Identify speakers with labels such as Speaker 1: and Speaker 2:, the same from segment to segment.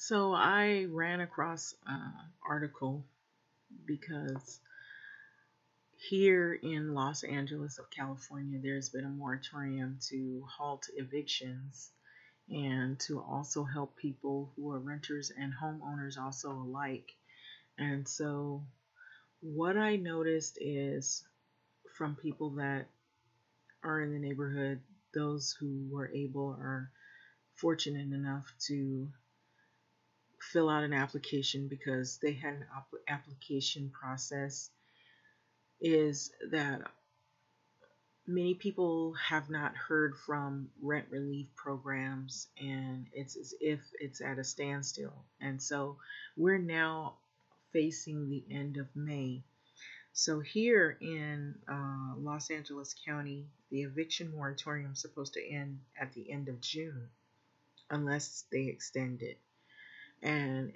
Speaker 1: So I ran across an article because here in Los Angeles of California, there's been a moratorium to halt evictions and to also help people who are renters and homeowners also alike. And so what I noticed is from people that are in the neighborhood, those who were able or fortunate enough to fill out an application because they had an application process, is that many people have not heard from rent relief programs, and it's as if it's at a standstill. And so we're now facing the end of May. So here in Los Angeles County, the eviction moratorium is supposed to end at the end of June unless they extend it. And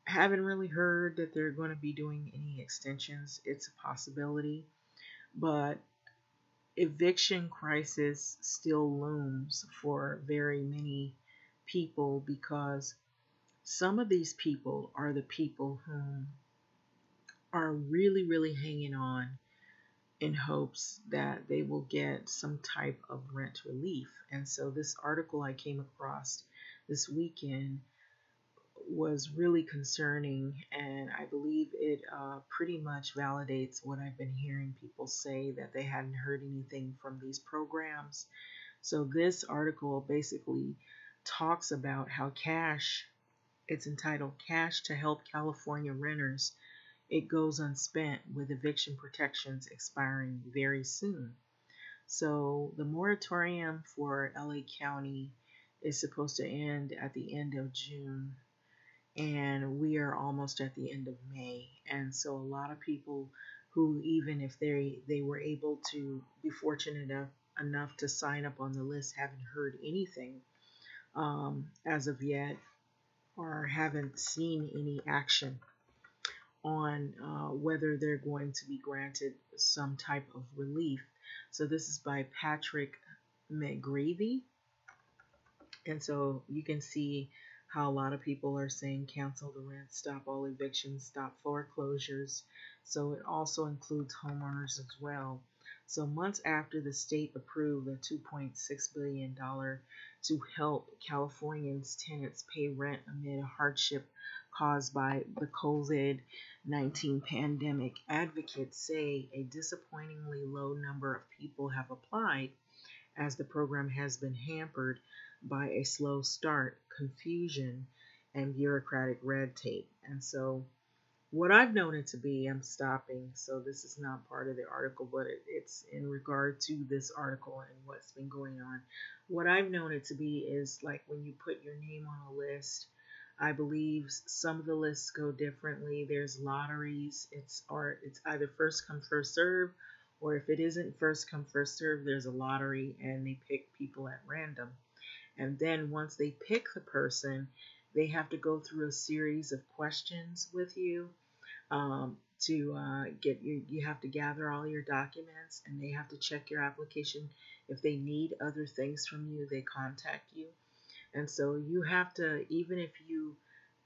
Speaker 1: haven't really heard that they're going to be doing any extensions. It's a possibility, but eviction crisis still looms for very many people because some of these people are the people who are really, really hanging on in hopes that they will get some type of rent relief. And so, this article I came across this weekend was really concerning, and I believe it pretty much validates what I've been hearing people say, that they hadn't heard anything from these programs. So, this article basically talks about how it's entitled Cash to Help California Renters. It goes unspent with eviction protections expiring very soon. So, the moratorium for LA County is supposed to end at the end of June, and we are almost at the end of May. And so a lot of people who, even if they were able to be fortunate enough to sign up on the list, haven't heard anything as of yet, or haven't seen any action on whether they're going to be granted some type of relief. So this is by Patrick McGreevy. And so you can see how a lot of people are saying cancel the rent, stop all evictions, stop foreclosures. So it also includes homeowners as well. So months after the state approved a $2.6 billion to help Californians tenants pay rent amid a hardship caused by the COVID-19 pandemic, advocates say a disappointingly low number of people have applied as the program has been hampered by a slow start, confusion, and bureaucratic red tape. And so, what I've known it to be, I'm stopping, so this is not part of the article, but it's in regard to this article and what's been going on. What I've known it to be is like when you put your name on a list. I believe some of the lists go differently. There's lotteries. It's either first come first serve, or if it isn't first come first serve, there's a lottery and they pick people at random. And then once they pick the person, they have to go through a series of questions with you to get you. You have to gather all your documents, and they have to check your application. If they need other things from you, they contact you. And so you have to, even if you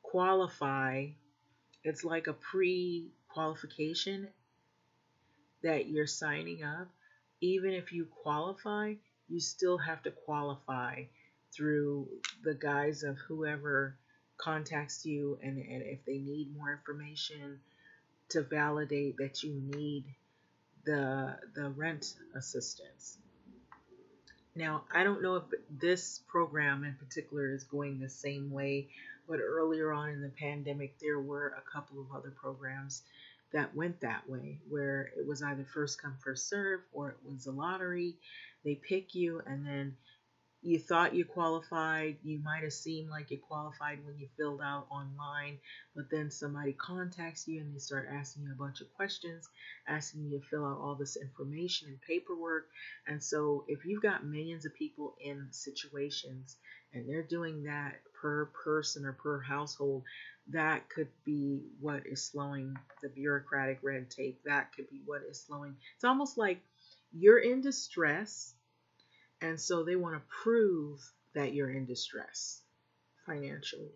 Speaker 1: qualify, it's like a pre-qualification that you're signing up. Even if you qualify, you still have to qualify through the guise of whoever contacts you, and if they need more information to validate that you need the rent assistance. Now, I don't know if this program in particular is going the same way, but earlier on in the pandemic, there were a couple of other programs that went that way, where it was either first come, first serve, or it was a lottery. They pick you, and then you thought you qualified. You might have seemed like you qualified when you filled out online, but then somebody contacts you and they start asking you a bunch of questions, asking you to fill out all this information and paperwork. And so if you've got millions of people in situations and they're doing that per person or per household, that could be what is slowing the bureaucratic red tape. That could be what is slowing. It's almost like you're in distress, and so they want to prove that you're in distress financially.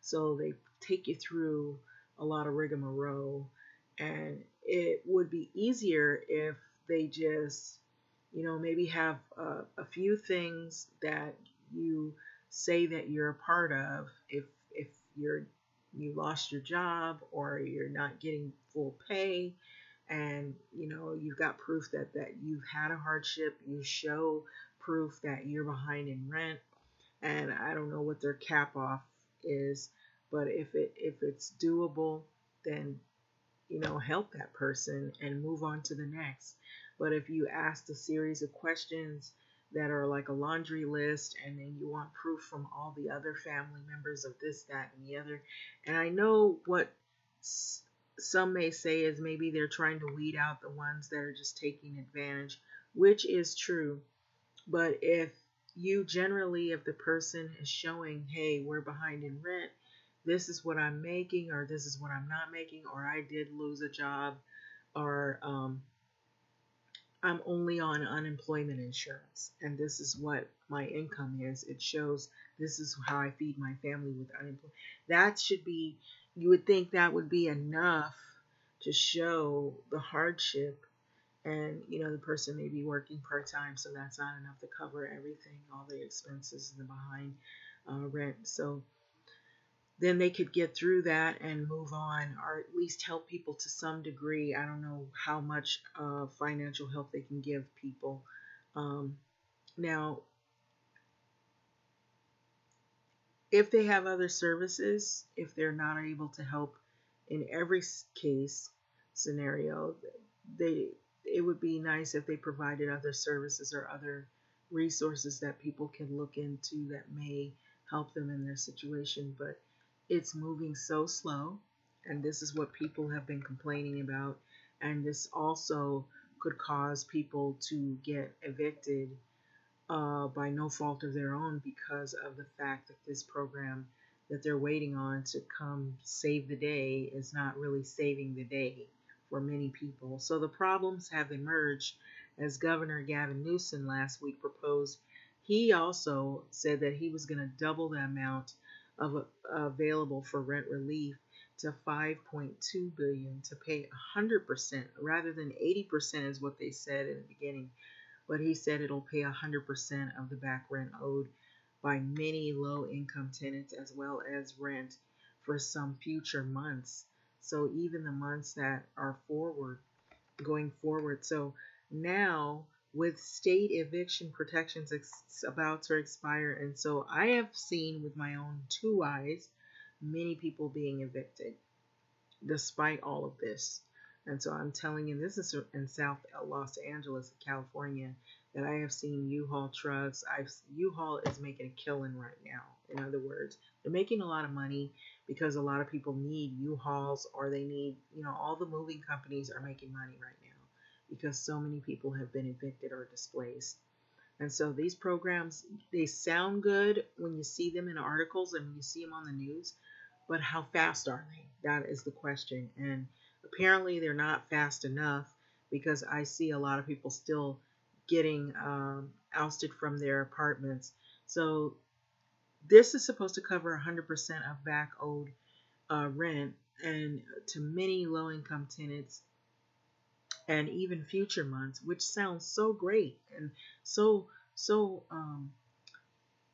Speaker 1: So they take you through a lot of rigmarole, and it would be easier if they just, maybe have a few things that you say that you're a part of. If you lost your job or you're not getting full pay, and you've got proof that you've had a hardship, you show proof that you're behind in rent, and I don't know what their cap off is, but if it's doable, then help that person and move on to the next. But if you ask a series of questions that are like a laundry list, and then you want proof from all the other family members of this, that, and the other, and I know what some may say is maybe they're trying to weed out the ones that are just taking advantage, which is true. But if the person is showing, hey, we're behind in rent, this is what I'm making, or this is what I'm not making, or I did lose a job, or I'm only on unemployment insurance, and this is what my income is. It shows this is how I feed my family with unemployment. That should be, you would think that would be enough to show the hardship. And the person may be working part-time, so that's not enough to cover everything, all the expenses and the behind rent. So then they could get through that and move on, or at least help people to some degree. I don't know how much financial help they can give people. Now, if they have other services, if they're not able to help in every case scenario, it would be nice if they provided other services or other resources that people can look into that may help them in their situation. But it's moving so slow, and this is what people have been complaining about. And this also could cause people to get evicted by no fault of their own, because of the fact that this program that they're waiting on to come save the day is not really saving the day for many people. So the problems have emerged as Governor Gavin Newsom last week proposed. He also said that he was going to double the amount of available for rent relief to $5.2 billion, to pay 100% rather than 80% is what they said in the beginning. But he said it'll pay 100% of the back rent owed by many low-income tenants, as well as rent for some future months. So even the months that are going forward. So now, with state eviction protections about to expire, and so I have seen with my own two eyes many people being evicted despite all of this. And so I'm telling you, this is in South Los Angeles, California, that I have seen U-Haul trucks. U-Haul is making a killing right now. In other words, they're making a lot of money because a lot of people need U-Hauls, or they need, all the moving companies are making money right now because so many people have been evicted or displaced. And so these programs, they sound good when you see them in articles and when you see them on the news, but how fast are they? That is the question. And apparently they're not fast enough, because I see a lot of people still getting ousted from their apartments. So this is supposed to cover 100% of back owed rent, and to many low-income tenants, and even future months, which sounds so great and so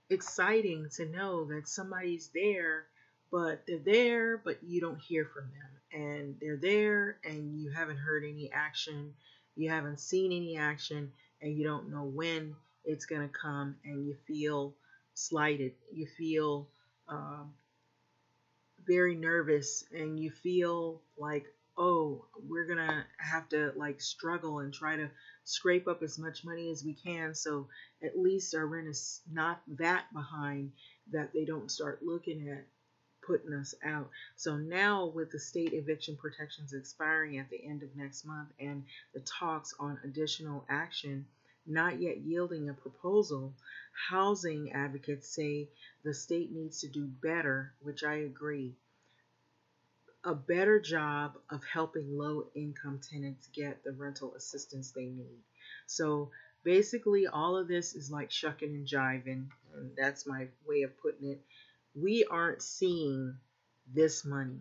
Speaker 1: exciting to know that somebody's there, but they're there, but you don't hear from them, and they're there, and you haven't heard any action, you haven't seen any action, and you don't know when it's going to come, and you feel slighted, you feel very nervous, and you feel like, oh, we're gonna have to like struggle and try to scrape up as much money as we can, so at least our rent is not that behind that they don't start looking at putting us out. So now, with the state eviction protections expiring at the end of next month, and the talks on additional action not yet yielding a proposal, housing advocates say the state needs to do better, which I agree, a better job of helping low income tenants get the rental assistance they need. So basically, all of this is like shucking and jiving, and that's my way of putting it. We aren't seeing this money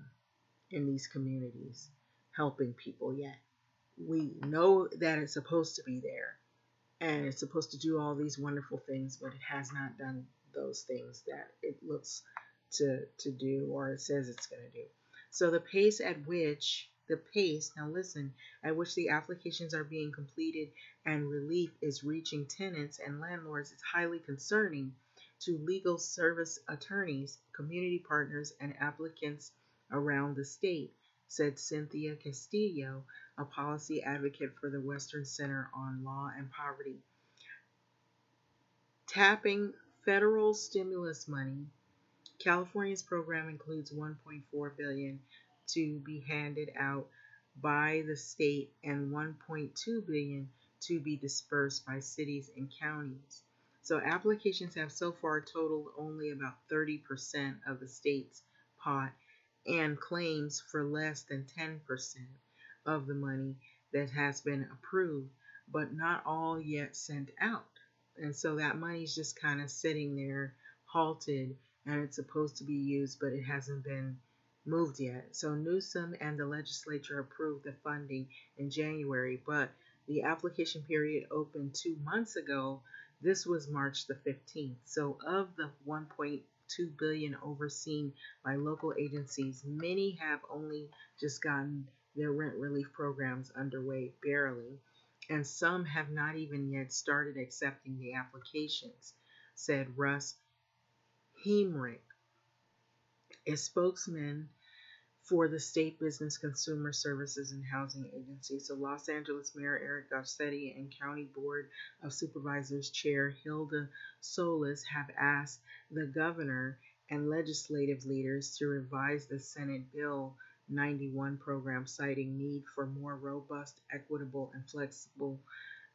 Speaker 1: in these communities helping people yet. We know that it's supposed to be there and it's supposed to do all these wonderful things, but it has not done those things that it looks to do or it says it's going to do. So now listen, at which the applications are being completed and relief is reaching tenants and landlords is highly concerning to legal service attorneys, community partners, and applicants around the state, said Cynthia Castillo, a policy advocate for the Western Center on Law and Poverty. Tapping federal stimulus money, California's program includes $1.4 billion to be handed out by the state and $1.2 billion to be dispersed by cities and counties. So applications have so far totaled only about 30% of the state's pot and claims for less than 10% of the money that has been approved, but not all yet sent out. And so that money's just kind of sitting there halted and it's supposed to be used, but it hasn't been moved yet. So Newsom and the legislature approved the funding in January, but the application period opened 2 months ago. This was March the 15th. So of the 1.2 billion overseen by local agencies, many have only just gotten their rent relief programs underway barely, and some have not even yet started accepting the applications, said Russ Hemrick, a spokesman for the State Business Consumer Services and Housing Agency. So Los Angeles Mayor Eric Garcetti and County Board of Supervisors Chair Hilda Solis have asked the governor and legislative leaders to revise the Senate Bill 91 program, citing need for more robust, equitable, and flexible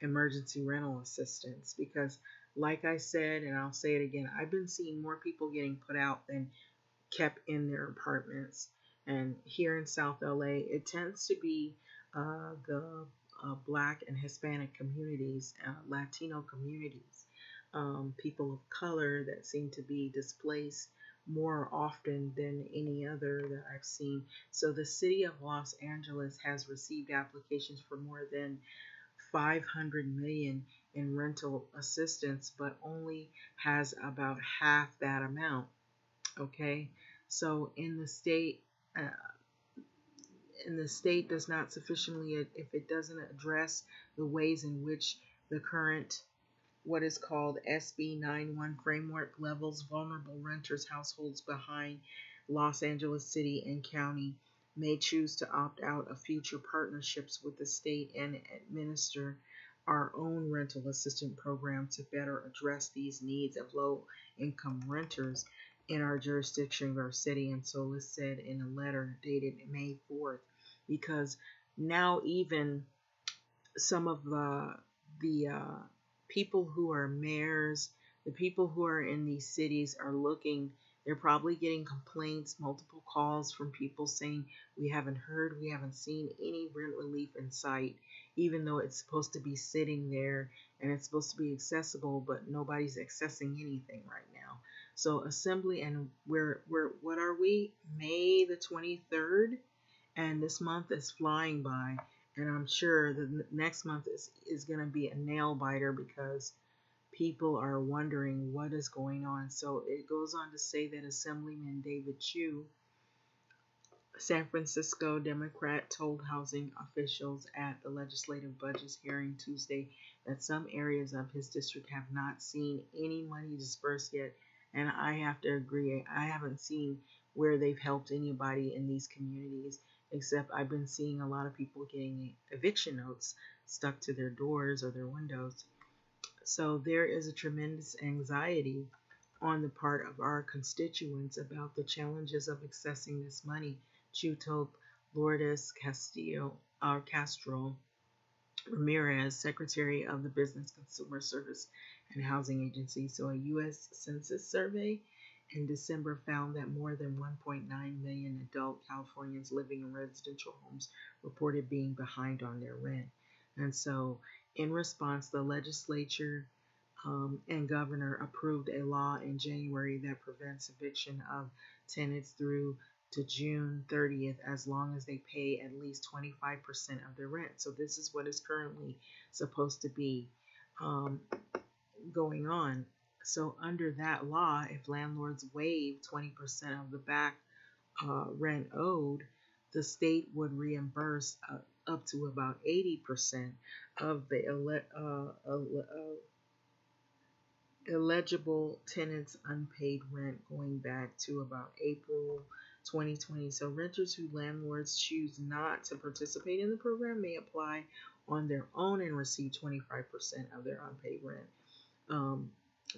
Speaker 1: emergency rental assistance. Because, like I said, and I'll say it again, I've been seeing more people getting put out than kept in their apartments. And here in South LA, it tends to be the Black and Hispanic communities, Latino communities, people of color that seem to be displaced more often than any other that I've seen. So the city of Los Angeles has received applications for more than 500 million in rental assistance, but only has about half that amount. Okay, so uh, in the state does not sufficiently, if it doesn't address the ways in which the current what is called SB 91 framework levels vulnerable renters households behind, Los Angeles City and County may choose to opt out of future partnerships with the state and administer our own rental assistance program to better address these needs of low income renters in our jurisdiction or city. And Solis said in a letter dated May 4th, because now even some of the people who are mayors, the people who are in these cities are looking. They're probably getting complaints, multiple calls from people saying we haven't heard, we haven't seen any rent relief in sight, even though it's supposed to be sitting there and it's supposed to be accessible, but nobody's accessing anything right now. So assembly, and we're what are we? May the 23rd, and this month is flying by. And I'm sure the next month is going to be a nail biter because people are wondering what is going on. So it goes on to say that Assemblyman David Chu, San Francisco Democrat, told housing officials at the legislative budget hearing Tuesday that some areas of his district have not seen any money dispersed yet. And I have to agree, I haven't seen where they've helped anybody in these communities, except I've been seeing a lot of people getting eviction notes stuck to their doors or their windows. So there is a tremendous anxiety on the part of our constituents about the challenges of accessing this money, Chu told Lourdes Castro Ramirez, Secretary of the Business Consumer Service and Housing Agency. So a U.S. Census survey in December found that more than 1.9 million adult Californians living in residential homes reported being behind on their rent. And so in response, the legislature and governor approved a law in January that prevents eviction of tenants through to June 30th as long as they pay at least 25% of their rent. So this is what is currently supposed to be um, going on. So under that law, if landlords waive 20% of the back rent owed, the state would reimburse up to about 80% of the eligible tenants' unpaid rent going back to about April 2020. So renters whose landlords choose not to participate in the program may apply on their own and receive 25% of their unpaid rent.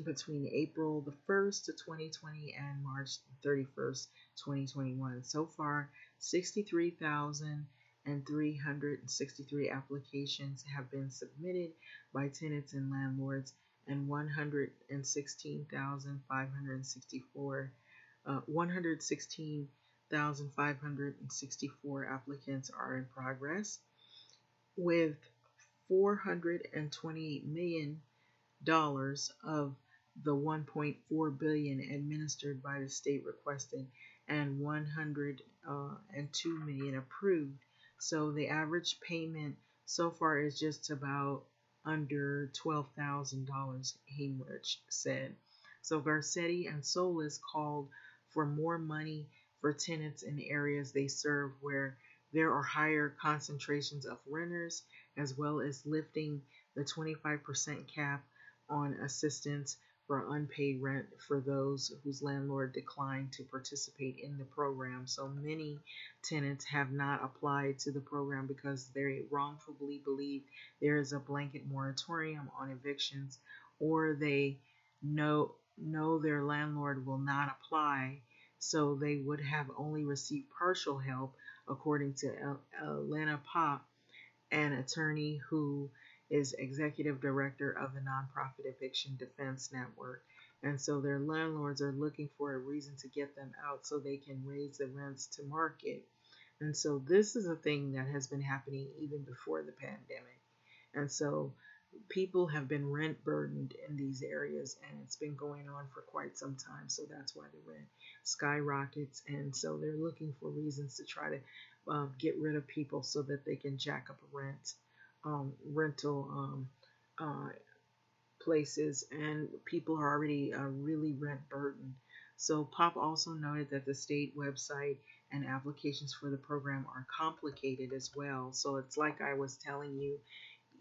Speaker 1: Between April the 1st to 2020 and March 31st, 2021. So far, 63,363 applications have been submitted by tenants and landlords, and 116,564 applicants are in progress, with $428 million of the 1.4 billion administered by the state requested, and 102 million approved. So the average payment so far is just about under $12,000, Heinrich said. So Garcetti and Solis called for more money for tenants in areas they serve where there are higher concentrations of renters, as well as lifting the 25% cap on assistance for unpaid rent for those whose landlord declined to participate in the program. So many tenants have not applied to the program because they wrongfully believe there is a blanket moratorium on evictions, or they know their landlord will not apply, so they would have only received partial help, according to Elena Pop, an attorney who is executive director of the nonprofit Eviction Defense Network. And so their landlords are looking for a reason to get them out so they can raise the rents to market. And so this is a thing that has been happening even before the pandemic. And so people have been rent burdened in these areas, and it's been going on for quite some time. So that's why the rent skyrockets. And so they're looking for reasons to try to get rid of people so that they can jack up rental places, and people are already really rent burdened. So Pop also noted that the state website and applications for the program are complicated as well. So it's like I was telling you,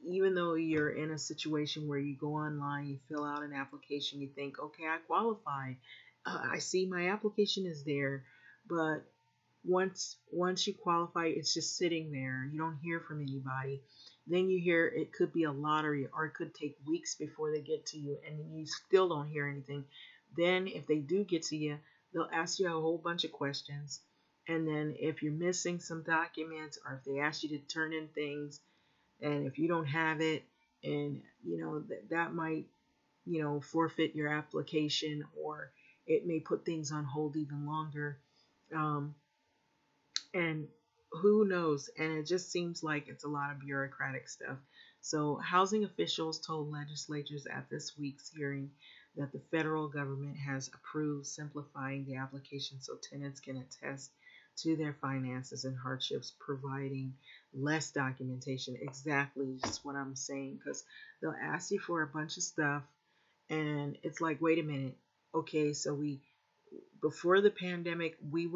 Speaker 1: even though you're in a situation where you go online, you fill out an application, you think, okay, I qualified. I see my application is there, but once you qualify, it's just sitting there. You don't hear from anybody. Then you hear it could be a lottery, or it could take weeks before they get to you, and you still don't hear anything. Then if they do get to you, they'll ask you a whole bunch of questions. And then if you're missing some documents, or if they ask you to turn in things, and if you don't have it, and that might forfeit your application, or it may put things on hold even longer. And who knows? And it just seems like it's a lot of bureaucratic stuff. So housing officials told legislators at this week's hearing that the federal government has approved simplifying the application so tenants can attest to their finances and hardships, providing less documentation. Exactly just what I'm saying, because they'll ask you for a bunch of stuff, and it's like, wait a minute, okay, so before the pandemic, we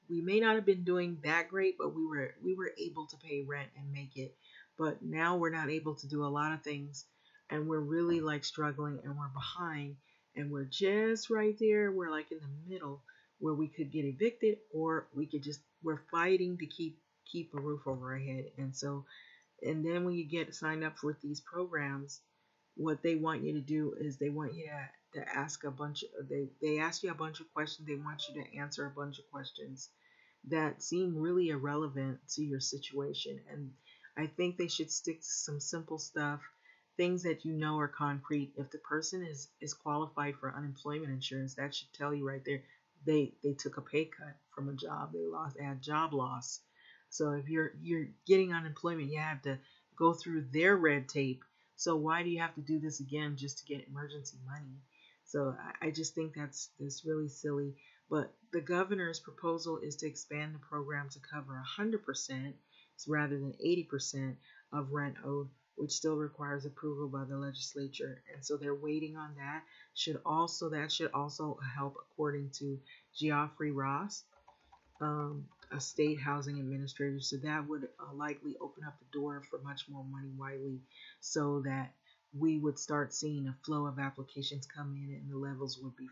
Speaker 1: may not have been doing that great, but we were able to pay rent and make it. But now we're not able to do a lot of things, and we're really like struggling, and we're behind, and we're just right there. We're like in the middle where we could get evicted, or we're fighting to keep a roof over our head. And then when you get signed up with these programs, what they want you to do is they want you to ask they ask you a bunch of questions. They want you to answer a bunch of questions that seem really irrelevant to your situation. And I think they should stick to some simple stuff, things that are concrete. If the person is qualified for unemployment insurance, that should tell you right there they took a pay cut from a job. They had job loss. So if you're getting unemployment, you have to go through their red tape. So why do you have to do this again just to get emergency money? So I just think that's really silly. But the governor's proposal is to expand the program to cover 100% rather than 80% of rent owed, which still requires approval by the legislature. And so they're waiting on that. That should also help, according to Geoffrey Ross, a state housing administrator. So that would likely open up the door for much more money widely, so that we would start seeing a flow of applications come in, and the levels would be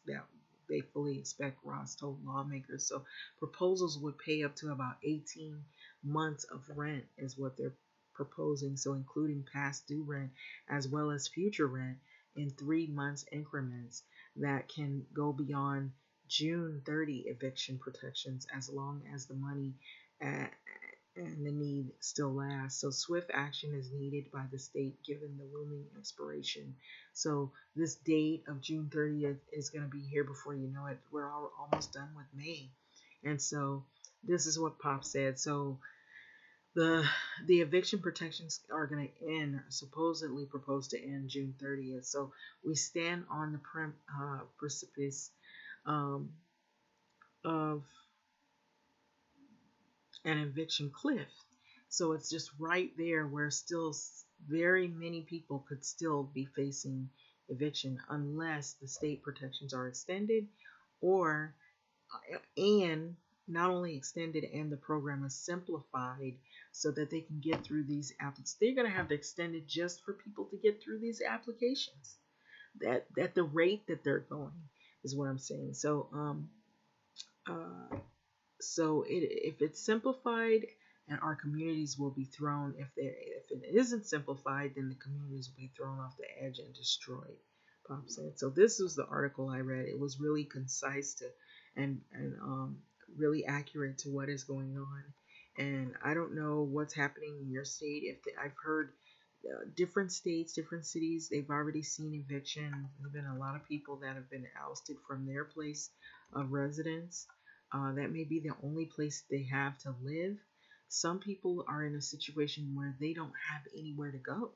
Speaker 1: that they fully expect, Ross told lawmakers. So proposals would pay up to about 18 months of rent is what they're proposing. So including past due rent as well as future rent in 3 months increments that can go beyond June 30 eviction protections as long as the money and the need still lasts. So swift action is needed by the state given the looming expiration. So this date of June 30th is going to be here before you know it. We're almost done with May. And so this is what Pop said. So the eviction protections are going to end, supposedly proposed to end June 30th. So we stand on the precipice um, of an eviction cliff. So it's just right there where still very many people could still be facing eviction unless the state protections are extended, or and not only extended, and the program is simplified so that they can get through these applications. They're going to have to extend it just for people to get through these applications. That at the rate that they're going is what I'm saying. Uh, if it's simplified, and our communities will be thrown, if it isn't simplified, then the communities will be thrown off the edge and destroyed, Pop said. So this was the article I read. It was really concise and really accurate to what is going on. And I don't know what's happening in your state. I've heard different states, different cities, they've already seen eviction. There've been a lot of people that have been ousted from their place of residence. That may be the only place they have to live. Some people are in a situation where they don't have anywhere to go.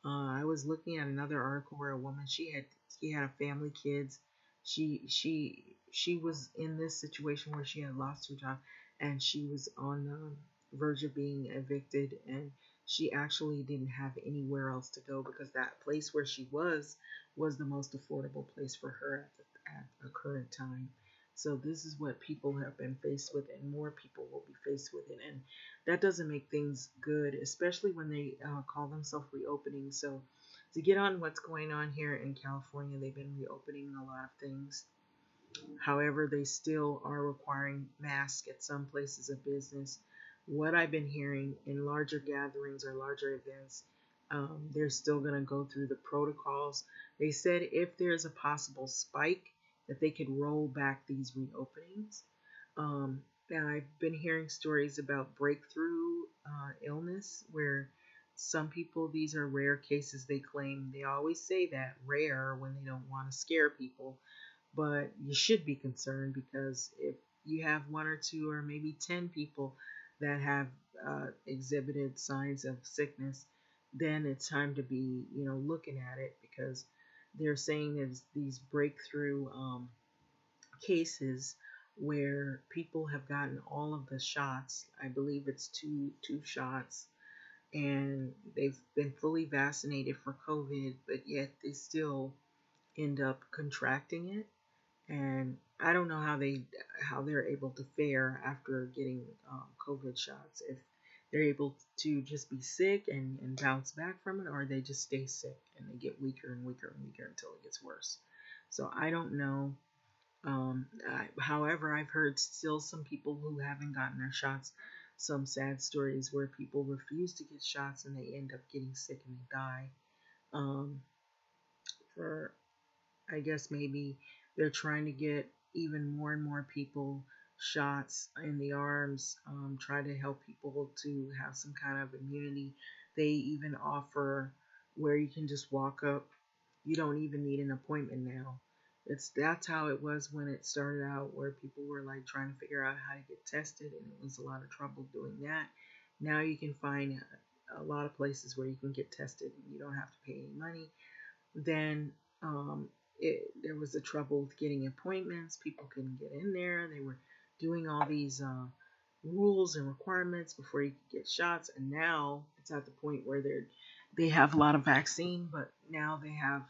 Speaker 1: I was looking at another article where a woman, she had a family, kids. She was in this situation where she had lost her job, and she was on the verge of being evicted, and she actually didn't have anywhere else to go because that place where she was the most affordable place for her at the current time. So this is what people have been faced with, and more people will be faced with it. And that doesn't make things good, especially when they call themselves reopening. So to get on what's going on here in California, they've been reopening a lot of things. However, they still are requiring masks at some places of business. What I've been hearing in larger gatherings or larger events, they're still going to go through the protocols. They said if there's a possible spike, that they could roll back these reopenings. And I've been hearing stories about breakthrough illness where some people, these are rare cases, they claim. They always say that rare when they don't want to scare people, but you should be concerned, because if you have one or two or maybe 10 people that have exhibited signs of sickness, then it's time to be, looking at it, because they're saying there's these breakthrough cases where people have gotten all of the shots. I believe it's two shots, and they've been fully vaccinated for COVID, but yet they still end up contracting it. And I don't know how they're able to fare after getting COVID shots. If they're able to just be sick and bounce back from it, or they just stay sick and they get weaker and weaker and weaker until it gets worse. So I don't know. However, I've heard still some people who haven't gotten their shots, some sad stories where people refuse to get shots and they end up getting sick and they die. For I guess maybe they're trying to get even more and more people shots in the arms, try to help people to have some kind of immunity. They even offer where you can just walk up. You don't even need an appointment now. That's how it was when it started out, where people were like trying to figure out how to get tested, and it was a lot of trouble doing that. Now you can find a lot of places where you can get tested and you don't have to pay any money. Then there was a trouble with getting appointments. People couldn't get in there. They were doing all these rules and requirements before you could get shots. And now it's at the point where they have a lot of vaccine, but now they have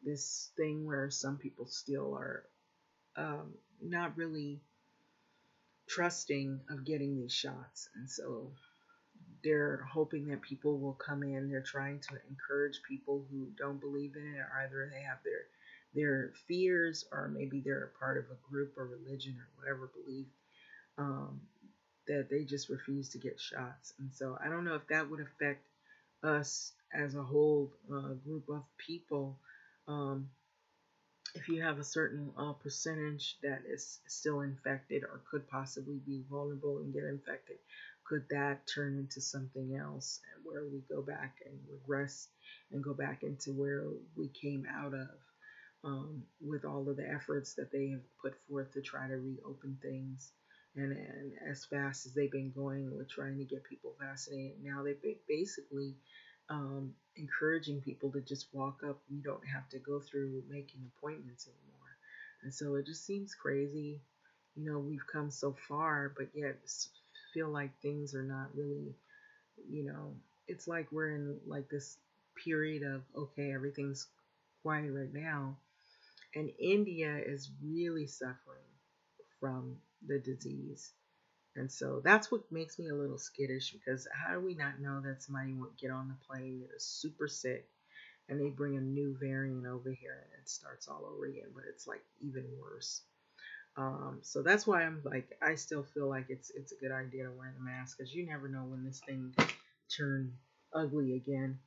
Speaker 1: this thing where some people still are not really trusting of getting these shots. And so they're hoping that people will come in. They're trying to encourage people who don't believe in it, or either they have their fears, or maybe they're a part of a group or religion or whatever belief, um, that they just refuse to get shots. And so I don't know if that would affect us as a whole group of people. Um, if you have a certain percentage that is still infected or could possibly be vulnerable and get infected, could that turn into something else, and where we go back and regress and go back into where we came out of, with all of the efforts that they have put forth to try to reopen things, and as fast as they've been going with trying to get people vaccinated, now they've basically encouraging people to just walk up. You don't have to go through making appointments anymore. And so it just seems crazy. We've come so far, but yet feel like things are not really, you know, it's like we're in like this period of, okay, everything's quiet right now. And India is really suffering from the disease. And so that's what makes me a little skittish, because how do we not know that somebody would get on the plane that is super sick and they bring a new variant over here and it starts all over again, but it's like even worse. So that's why I'm like, I still feel like it's a good idea to wear the mask, because you never know when this thing turn ugly again.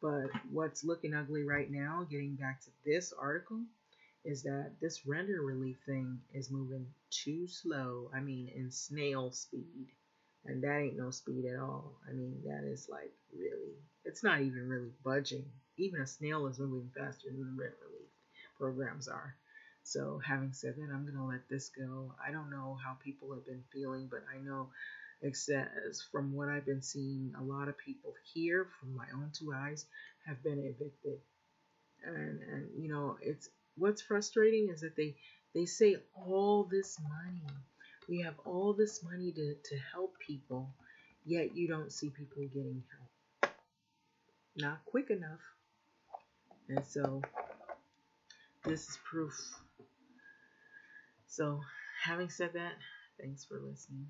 Speaker 1: But what's looking ugly right now, getting back to this article, is that this render relief thing is moving too slow. I mean, in snail speed. And that ain't no speed at all. I mean, that is like really, it's not even really budging. Even a snail is moving faster than the rent relief programs are. So, having said that, I'm going to let this go. I don't know how people have been feeling, but I know, except from what I've been seeing, a lot of people here, from my own two eyes, have been evicted. And it's what's frustrating is that they say all this money, we have all this money to help people, yet you don't see people getting help, not quick enough. And so this is proof. So having said that, thanks for listening.